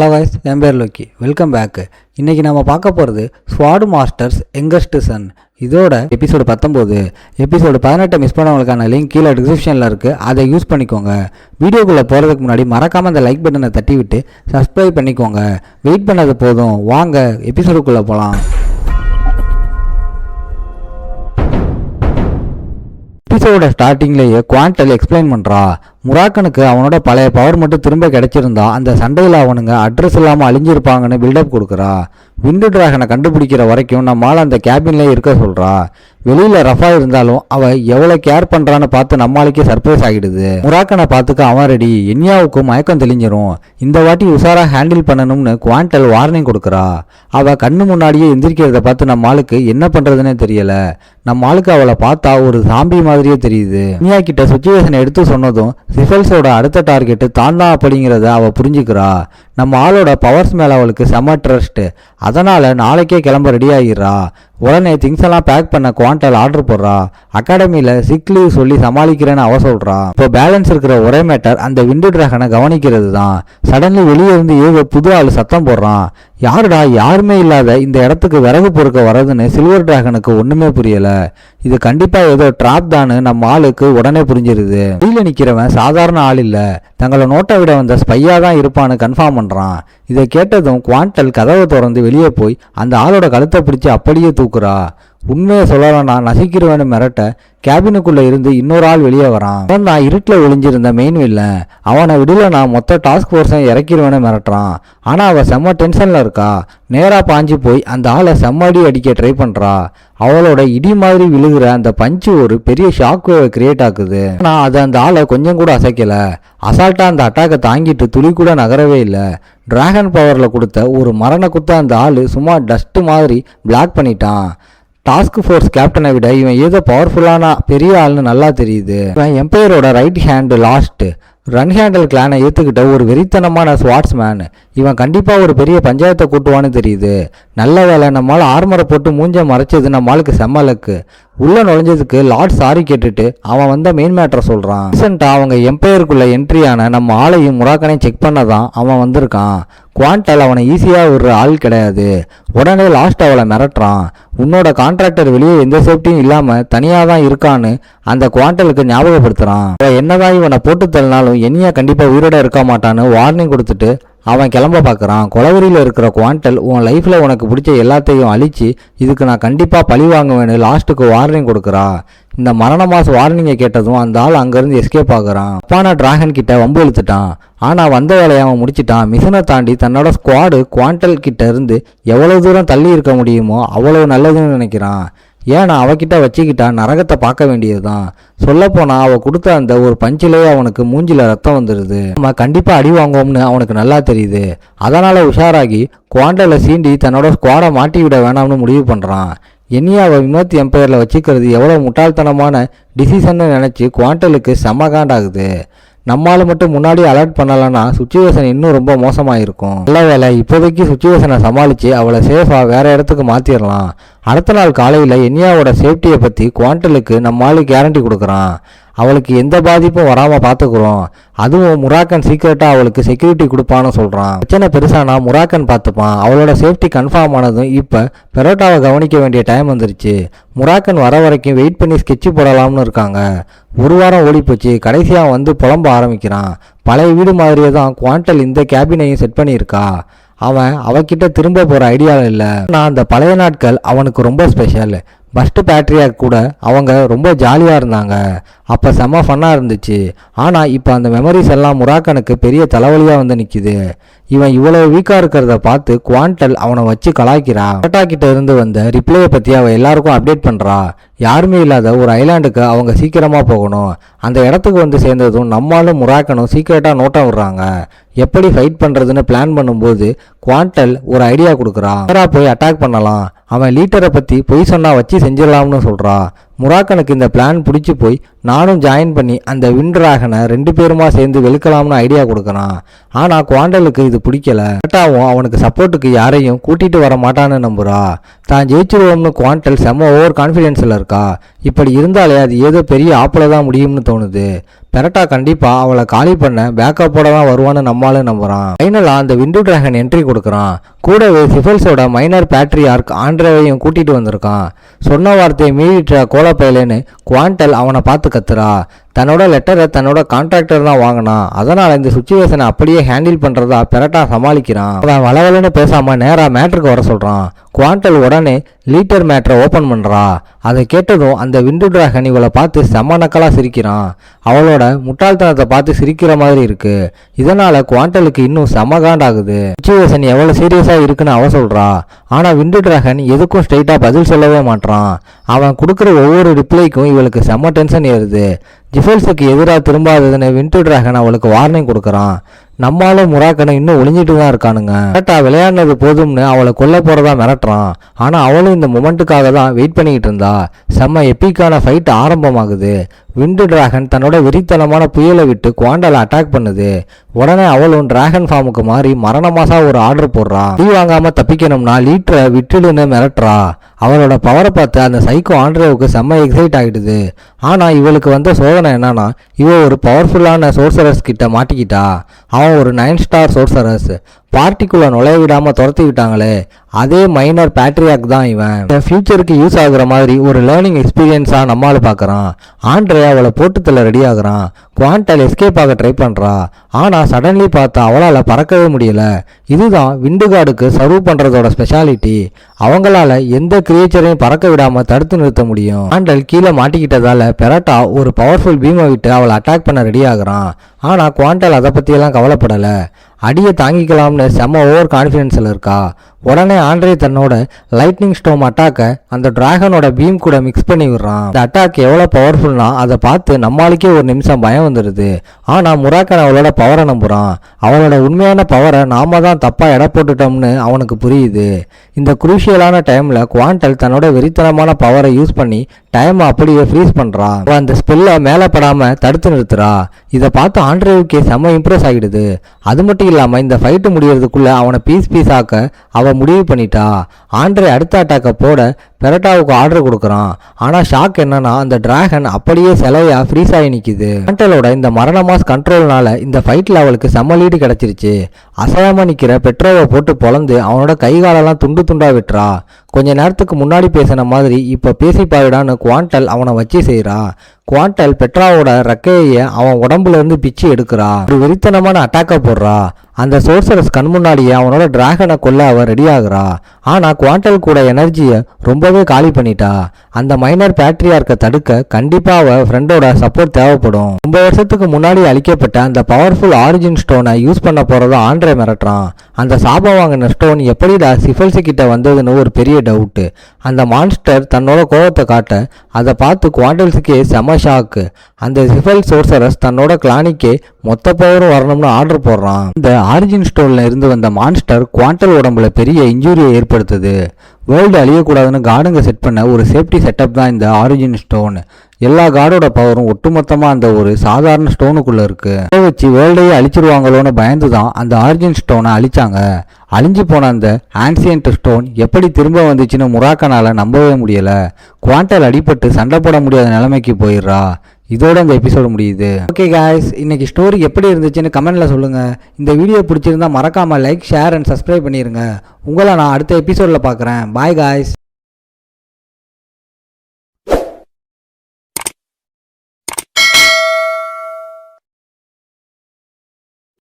Hello guys, என் பேர் Loki. Welcome back. இன்றைக்கி நம்ம பார்க்க போகிறது ஸ்வாட் மாஸ்டர்ஸ் யங்கஸ்ட் சன். இதோட எபிசோடு 19. எபிசோடு 18 மிஸ் பண்ணவங்களுக்கான லிங்க் கீழே டிஸ்கிரிப்ஷனில் இருக்குது, அதை யூஸ் பண்ணிக்கோங்க. வீடியோக்குள்ளே போகிறதுக்கு முன்னாடி மறக்காமல் அந்த லைக் பட்டனை தட்டி விட்டு சப்ஸ்கிரைப் பண்ணிக்கோங்க. வெயிட் பண்ணது போதும், வாங்க எபிசோடுக்குள்ளே போகலாம். எபிசோட ஸ்டார்டிங்லேயே குவாண்டல் எக்ஸ்பிளைன் பண்ணுறா. முராக்கனுக்கு அவனோட பழைய பவர் மட்டும் திரும்ப கிடைச்சிருந்தா அந்த சண்டையில் அவனுங்க அட்ரஸ் இல்லாமல் அழிஞ்சிருப்பாங்கன்னு பில்டப் கொடுக்குறா. விண்டு டிராகனை கண்டுபிடிக்கிற வரைக்கும் நம்மளால் அந்த கேபின்லேயே இருக்க சொல்கிறா. வெளியில் ரஃபா இருந்தாலும் அவள் எவ்வளோ கேர் பண்ணுறான்னு பார்த்து நம்மளுக்கே சர்ப்ரைஸ் ஆகிடுது. முராக்கனை பார்த்துக்க அவன் ரெடி. என்யாவுக்கும் மயக்கம் தெளிஞ்சிரும். இந்த வாட்டி உஷாராக ஹேண்டில் பண்ணணும்னு குவாண்டல் வார்னிங் கொடுக்குறா. அவள் கண்ணு முன்னாடியே எந்திரிக்கிறத பார்த்து நம்ம ஆளுக்கு என்ன பண்ணுறதுன்னே தெரியல. நம்ம ஆளுக்கு அவளை பார்த்தா ஒரு சாம்பி மாதிரியே தெரியுது. என்யா கிட்ட சுச்சுவேஷனை எடுத்து சொன்னதும் சிஃபல்ஸோட அடுத்த டார்கெட்டு தான் தான் அப்படிங்கிறத அவள் புரிஞ்சுக்கிறா. நம்ம ஆளோட பவர்ஸ் மேலே அவளுக்கு செம ட்ரஸ்ட். அதனால் நாளைக்கே கிளம்ப ரெடி ஆகிடுறா. உடனே திங்ஸ் எல்லாம் பேக் பண்ண குவாண்டல் ஆர்டர் போடுறா. அகாடமியில் சிக் லீவ் சொல்லி சமாளிக்கிறேன்னு அவ சொல்கிறா. இப்போ பேலன்ஸ் இருக்கிற ஒரே மேட்டர் அந்த விண்டு டிராகனை கவனிக்கிறது தான். சடன்லி வெளியே இருந்து ஏதோ புது ஆள் சத்தம் போடுறான். யாருடா, யாருமே இல்லாத இந்த இடத்துக்கு விறகு பொறுக்க வர்றதுன்னு சில்வர் டிராகனுக்கு ஒன்றுமே புரியலை. இது கண்டிப்பாக ஏதோ ட்ராப் தான்னு நம்ம ஆளுக்கு உடனே புரிஞ்சிருது. வெளியில் நிற்கிறவன் சாதாரண ஆள் இல்லை, தங்களை நோட்டை விட வந்த ஸ்பையாக தான் இருப்பான்னு கன்ஃபார்ம் பண்ணுறான். இதை கேட்டதும் குவாண்டல் கதவை திறந்து வெளியே போய் அந்த ஆளோட கழுத்தை பிடிச்சி அப்படியே தூக்குறா. உண்மையை சொல்லலாம்னா நசிக்கிறவனு மிரட்ட கேபினுக்குள்ளே இருந்து இன்னொரு ஆள் வெளியே வரான். அவன் தான் இருட்டில் ஒளிஞ்சிருந்த மெயின் வில்லன். அவனை விடலனா மொத்த டாஸ்க் ஃபோர்ஸை இறக்கிடுவேன்னு மிரட்டுறான். ஆனால் அவள் செம்ம டென்ஷனில் இருக்கா. நேராக பாஞ்சு போய் அந்த ஆளை செம்மடி அடிக்க ட்ரை பண்ணுறா. அவளோட இடி மாதிரி விழுகிற அந்த பஞ்சு ஒரு பெரிய ஷாக் வேவை கிரியேட் ஆக்குது. ஆனால் அது அந்த ஆளை கொஞ்சம் கூட அசைக்கலை. அசால்ட்டாக அந்த அட்டாக்கை தாங்கிட்டு துளி கூட நகரவே இல்லை. டிராகன் பவரில் கொடுத்த ஒரு மரண குத்த அந்த ஆள் சும்மா டஸ்ட்டு மாதிரி பிளாக் பண்ணிட்டான். டாஸ்க் ஃபோர்ஸ் கேப்டனை விட இவன் ஏதோ பவர்ஃபுல்லான பெரிய ஆள்னு நல்லா தெரியுது. இவன் எம்பையரோட right hand last run handle கிளானை ஏற்றுக்கிட்ட ஒரு வெறித்தனமான ஸ்வாட்ஸ் மேன். இவன் கண்டிப்பாக ஒரு பெரிய பஞ்சாயத்தை கூட்டுவான்னு தெரியுது. நல்ல வேலை நம்மளால் ஆர்மரை போட்டு மூஞ்ச மறைச்சது நம்மளுக்கு செம்மலுக்கு. உள்ளே நுழைஞ்சதுக்கு லார்ட் சாரி கேட்டுட்டு அவன் வந்த மெயின் மேட்டரை சொல்கிறான். ரீசெண்டாக அவங்க எம்பையருக்குள்ளே என்ட்ரியான நம்ம ஆளையும் முராக்கனையும் செக் பண்ண தான் அவன் வந்திருக்கான். குவாண்டல் அவனை ஈஸியாக விடுற ஆள் கிடையாது. உடனே லாஸ்ட் அவளை மிரட்டுறான். உன்னோட கான்ட்ராக்டர் வெளியே எந்த சேஃப்டியும் இல்லாமல் தனியாக தான் இருக்கான்னு அந்த குவாண்டலுக்கு ஞாபகப்படுத்துகிறான். என்னதான் இவனை போட்டு தள்ளினாலும் எண்ணியா கண்டிப்பாக உயிரோட இருக்க மாட்டான்னு வார்னிங் கொடுத்துட்டு அவன் கிளம்ப பார்க்குறான். கொலவரியில் இருக்கிற குவாண்டல் உன் லைஃப்பில் உனக்கு பிடிச்ச எல்லாத்தையும் அழிச்சு இதுக்கு நான் கண்டிப்பாக பழி வாங்குவேன்னு லாஸ்ட்டுக்கு வார்னிங் கொடுக்குறா. இந்த மரண மாச வார்னிங்கை கேட்டதும் அந்த ஆள் அங்கேருந்து எஸ்கேப் ஆகுறான். அப்பான டிராகன் கிட்ட வம்பு இழுத்துட்டான். ஆனால் வந்த வேலையை அவன் முடிச்சிட்டான். மிஷனை தாண்டி தன்னோட ஸ்குவாடு குவாண்டல் கிட்ட இருந்து எவ்வளோ தூரம் தள்ளி இருக்க முடியுமோ அவ்வளோ நல்லதுன்னு நினைக்கிறான். ஏன்னா அவகிட்ட வச்சுக்கிட்டா நரகத்தை பார்க்க வேண்டியது தான். சொல்லப்போனால் அவள் கொடுத்த அந்த ஒரு பஞ்சிலேயே அவனுக்கு மூஞ்சில ரத்தம் வந்துடுது. நம்ம கண்டிப்பாக அடி வாங்குவோம்னு அவனுக்கு நல்லா தெரியுது. அதனால் உஷாராகி குவாண்டலை சீண்டி தன்னோட ஸ்குவாடை மாட்டி விட வேணாம்னு முடிவு பண்ணுறான். எண்ணியாவை வினோத் எம்பையரில் வச்சுக்கிறது எவ்வளோ முட்டாள்தனமான டிசிஷன்னு நினச்சி குவாண்டலுக்கு செம்ம காண்டாகுது. நம்மளால் மட்டும் முன்னாடி அலர்ட் பண்ணலைன்னா சுச்சுவேஷன் இன்னும் ரொம்ப மோசமாக இருக்கும். நல்ல வேலை இப்போதைக்கு சுச்சுவேஷனை சமாளித்து அவளை சேஃபாக வேறு இடத்துக்கு மாற்றிடலாம். அடுத்த நாள் காலையில் என்யாவோட சேஃப்டியை பற்றி குவாண்டலுக்கு நம்ம ஆளு கேரண்டி கொடுக்குறான். அவளுக்கு எந்த பாதிப்பும் வராமல் பார்த்துக்குறோம். அதுவும் முராக்கன் சீக்கிரட்டாக அவளுக்கு செக்யூரிட்டி கொடுப்பான்னு சொல்கிறான். பிரச்சனை பெருசானா முராக்கன் பார்த்துப்பான். அவளோட சேஃப்டி கன்ஃபார்ம் ஆனதும் இப்போ பெரோட்டாவை கவனிக்க வேண்டிய டைம் வந்துருச்சு. முராக்கன் வர வரைக்கும் வெயிட் பண்ணி ஸ்கெட்சு போடலாம்னு இருக்காங்க. ஒரு வாரம் ஓடி போச்சு. கடைசியாக வந்து புலம்ப ஆரம்பிக்கிறான். பழைய வீடு மாதிரியே தான் குவாண்டல் இந்த கேபினையும் செட் பண்ணியிருக்கா. அவன் அவகிட்ட திரும்ப போகிற ஐடியாவில் இல்லை. ஆனால் அந்த பழைய நாட்கள் அவனுக்கு ரொம்ப ஸ்பெஷல். ஃபஸ்ட் பேட்ரியாக கூட அவங்க ரொம்ப ஜாலியாக இருந்தாங்க. அப்போ செம்ம ஃபன்னாக இருந்துச்சு. ஆனால் இப்போ அந்த மெமரிஸ் எல்லாம் முராக்கனுக்கு பெரிய தலைவலியாக வந்து நிற்கிது. இவன் இவ்வளோ வீக்காக இருக்கிறத பார்த்து குவாண்டல் அவனை வச்சு கலாய்க்கிறா. கரெக்டா கிட்ட இருந்து வந்த ரிப்ளையை பற்றி அவள் எல்லாருக்கும் அப்டேட் பண்ணுறா. யாருமே இல்லாத ஒரு ஐலாண்டுக்கு அவங்க சீக்கிரமாக போகணும். அந்த இடத்துக்கு வந்து சேர்ந்ததும் நம்மளும் முராக்கனும் சீக்கிரட்டாக நோட்டம் விடுறாங்க. எப்படி ஃபைட் பண்ணுறதுன்னு பிளான் பண்ணும்போது குவாண்டல் ஒரு ஐடியா கொடுக்குறா. போய் அட்டாக் பண்ணலாம். அவன் லீட்டரை பற்றி பொய் சொன்னா வச்சு செஞ்சிடலாம்னு சொல்கிறா. முராக்கனுக்கு இந்த பிளான் பிடிச்சி போய் நானும் ஜாயின் பண்ணி அந்த விண்ட் டிராகனை 2 பேருமா சேர்ந்து வெளுக்கலாம்னு ஐடியா கொடுக்குறான். ஆனால் குவாண்டலுக்கு இது பிடிக்கல. பெரட்டாவும் அவனுக்கு சப்போர்ட்டுக்கு யாரையும் கூட்டிட்டு வர மாட்டான்னு நம்புறா. தான் ஜெயிச்சிருவோம்னு குவாண்டல் செம்ம ஓவர் கான்ஃபிடென்ஸில் இருக்கா. இப்படி இருந்தாலே அது ஏதோ பெரிய ஆப்பில் தான் முடியும்னு தோணுது. பெரட்டா கண்டிப்பாக அவளை காலி பண்ண பேக்கப்போட தான் வருவான்னு நம்மளால நம்புறான். ஃபைனலாக அந்த விண்டு டிராகன் என்ட்ரி கொடுக்குறான். கூடவே சிஃபல்ஸோட மைனர் பேட்ரியார்க் ஆண்ட்ரேவையும் கூட்டிட்டு வந்திருக்கான். சொன்ன வார்த்தையை மீறிட்ட கோலப்பயலேன்னு குவாண்டல் அவனை பார்த்து கத்துறா. தன்னோட லெட்டரை தன்னோட கான்ட்ராக்டர் தான் வாங்கினான். அதனால இந்த சுச்சுவேஷனை அப்படியே ஹேண்டில் பண்றதா பெரட்டா சமாளிக்கிறான். அவன் வளவலன்னு பேசாம நேரா மேட்ருக்கு வர சொல்றான். குவாண்டல் உடனே லீட்டர் மேட்ரை ஓபன் பண்றா. அதை கேட்டதும் அந்த விண்டு டிராகன் இவளை பார்த்து செம்ம நக்கலா சிரிக்கிறான். அவளோட முட்டாள்தனத்தை பார்த்து சிரிக்கிற மாதிரி இருக்கு. இதனால குவாண்டலுக்கு இன்னும் செம்ம காண்டாகுது. சுச்சுவேஷன் எவ்வளவு சீரியஸா இருக்குன்னு அவ சொல்றா. ஆனா விண்டு டிராகன் எதுக்கும் ஸ்ட்ரைட்டா பதில் சொல்லவே மாட்டான். அவன் கொடுக்குற ஒவ்வொரு ரிப்ளைக்கும் இவளுக்கு செம்ம டென்ஷன் ஏறுது. ஜிஃபல்ஸுக்கு எதிராக திரும்பாததுன்னு விண்டு டிராகன் அவளுக்கு வார்னிங் கொடுக்குறான். நம்மளும் முராக்கனை இன்னும் ஒளிஞ்சிட்டு தான் இருக்கானுங்க. கரெக்டா விளையாடினது போதும்னு அவளை கொல்ல போறதா மிரட்டுறான். ஆனா அவளும் இந்த மொமெண்ட்டுக்காக தான் வெயிட் பண்ணிக்கிட்டு இருந்தா. செம்ம எப்பிக்கான ஃபைட் ஆரம்பமாகுது. விண்டு டிராகன் தன்னோட வெறித்தனமான புயலை விட்டு குவாண்டலை அட்டாக் பண்ணுது. உடனே அவளும் டிராகன் ஃபார்முக்கு மாறி மரணமாசா ஒரு ஆர்டர் போடுறா. டீ வாங்காம தப்பிக்கணும்னா லீட்டரை விட்டுடுன்னு மிரட்டுறா. அவளோட பவரை பார்த்து அந்த சைக்கோ ஆண்ட்ரேவுக்கு செம்ம எக்ஸைட் ஆகிடுது. ஆனா இவளுக்கு வந்த சோதனை என்னன்னா, இவ ஒரு பவர்ஃபுல்லான சோர்சரஸ் கிட்ட மாட்டிக்கிட்டா. அவன் ஒரு 9 ஸ்டார் சோர்சரஸ். பார்ட்டிக்குள்ள நுழைய விடாம துரத்தி விட்டாங்களே, அதே மைனர் பேட்ரியாக் தான் இவன். ஃபியூச்சருக்கு யூஸ் ஆகுற மாதிரி ஒரு லேர்னிங் எக்ஸ்பீரியன்ஸா நம்மால பாக்குறான். ஆண்ட்ரே அவளை போட்டுத்தல ரெடி ஆகுறான். குவாண்டல் எஸ்கேப் ஆக ட்ரை பண்றா. ஆனா சடன்லி பார்த்தா அவளால பறக்கவே முடியல. இதுதான் விண்டு கார்டுக்கு சர்வ் பண்றதோட ஸ்பெஷாலிட்டி. அவங்களால எந்த கிரியேச்சரையும் பறக்க விடாம தடுத்து நிறுத்த முடியும். குவாண்டல் கீழே மாட்டிக்கிட்டதால பெரட்டா ஒரு பவர்ஃபுல் பீமை விட்டு அவளை அட்டாக் பண்ண ரெடி ஆகுறான். ஆனா குவாண்டல் அதை பத்தியெல்லாம் கவலைப்படல. அடியை தாங்கிக்கலாம்னு செம்ம ஓவர் கான்ஃபிடென்ஸில் இருக்கா. உடனே ஆண்ட்ரே தன்னோட லைட்னிங் ஸ்டோம் அட்டாக்கை அந்த டிராகனோட பீம் கூட மிக்ஸ் பண்ணி விடுறான். இந்த அட்டாக் எவ்வளோ பவர்ஃபுல்னா அதை பார்த்து நம்மளுக்கே ஒரு நிமிஷம் பயம் வந்துடுது. ஆனால் முராக்கன் அவளோட பவரை நம்புறான். அவளோட உண்மையான பவரை நாம தான் தப்பாக எடை போட்டுட்டோம்னு அவனுக்கு புரியுது. இந்த குரூஷியலான டைமில் குவாண்டல் தன்னோட வெறித்தனமான பவரை யூஸ் பண்ணி டைமை அப்படியே ஃப்ரீஸ் பண்ணுறான். அந்த ஸ்பெல்லை மேலே படாமல் தடுத்து நிறுத்துறா. இதை பார்த்து ஆண்ட்ரேவுக்கே செம்ம இம்ப்ரெஸ் ஆகிடுது. அது மட்டும் இல்லாமல் இந்த ஃபைட்டு முடியறதுக்குள்ள அவனை பீஸ் ஆக்க அவ முடிவு பண்ணிட்டா. ஆண்ட்ரே அடுத்த அட்டாக்கை போட பெரட்டாவுக்கு ஆர்டர் கொடுக்குறான். ஆனால் ஷாக் என்னன்னா, அந்த டிராகன் அப்படியே சிலையா ஃப்ரீஸ் ஆகி நிற்குது. குவாண்டலோட இந்த மரண மாஸ் கண்ட்ரோல்னால இந்த ஃபைட்டில் அவளுக்கு செம்ம லீடு கிடச்சிருச்சு. அசையாம நிற்கிற பெட்ரோவை போட்டு பொழந்து அவனோட கை காலெல்லாம் துண்டு துண்டா விட்டுறா. கொஞ்ச நேரத்துக்கு முன்னாடி பேசின மாதிரி இப்போ பேசி பாருடான்னு குவாண்டல் அவனை வச்சு செய்கிறா. குவாண்டல் பெட்ராவோட ரெக்கையை அவன் உடம்புல இருந்து பிச்சு எடுக்கிறா. ஒரு வெறித்தனமான அட்டாக்கை போடுறா. அந்த சோர்சரஸ் கண் முன்னாடியே அவனோட டிராகனை கொல்ல அவ ரெடி ஆகுறா. ஆனா குவாண்டல் கூட எனர்ஜியை ரொம்பவே காலி பண்ணிட்டா. அந்த மைனர் பேட்ரியார்க்கை தடுக்க கண்டிப்பா அவ ஃப்ரெண்டோட சப்போர்ட் தேவைப்படும். ரொம்ப வருஷத்துக்கு முன்னாடி அளிக்கப்பட்ட அந்த பவர்ஃபுல் ஆரிஜின் ஸ்டோனை யூஸ் பண்ண போறதா ஆண்ட்ரே மிரட்டுறான். அந்த சாபம் வாங்கின ஸ்டோன் எப்படிடா சிஃபல்ஸ் கிட்ட வந்ததுன்னு ஒரு பெரிய டவுட்டு. அந்த மான்ஸ்டர் தன்னோட கோபத்தை காட்ட அதை பார்த்து குவாண்டல்ஸுக்கே செம ஷாக்கு. அந்த சிஃபல் சோர்சரஸ் தன்னோட கிளானிக்கே மொத்த பவரும் வரணும்னு ஆர்டர் போடுறான். இந்த ஆரிஜின் ஸ்டோன்ல இருந்து வந்த மான்ஸ்டர் குவாண்டல் உடம்புல பெரிய இன்ஜூரியை ஏற்படுத்துது. வேர்ல்டு அழியக்கூடாதுன்னு கார்டுங்க செட் பண்ண ஒரு சேஃப்டி செட்டப் தான் இந்த ஆரிஜின் ஸ்டோன். எல்லா கார்டோட பவரும் ஒட்டுமொத்தமாக அந்த ஒரு சாதாரண ஸ்டோனுக்குள்ள இருக்கு. அதை வச்சு வேர்ல்டையே அழிச்சிருவாங்களோன்னு பயந்து தான் அந்த ஆரிஜின் ஸ்டோனை அழிச்சாங்க. அழிஞ்சு போன அந்த ஆன்சியன்ட் ஸ்டோன் எப்படி திரும்ப வந்துச்சுன்னு முராக்கனால நம்பவே முடியல. குவாண்டல் அடிபட்டு சண்டை போட முடியாத நிலைமைக்கு போயிடுறா. இதோட இந்த எபிசோடு முடியுது. ஓகே காய்ஸ், இன்னைக்கு ஸ்டோரி எப்படி இருந்துச்சுன்னு கமெண்ட்ல சொல்லுங்க. இந்த வீடியோ பிடிச்சிருந்தா மறக்காம லைக், ஷேர் அண்ட் சப்ஸ்கிரைப் பண்ணிருங்க. உங்களை நான் அடுத்த எபிசோட்ல பார்க்குறேன். Bye guys.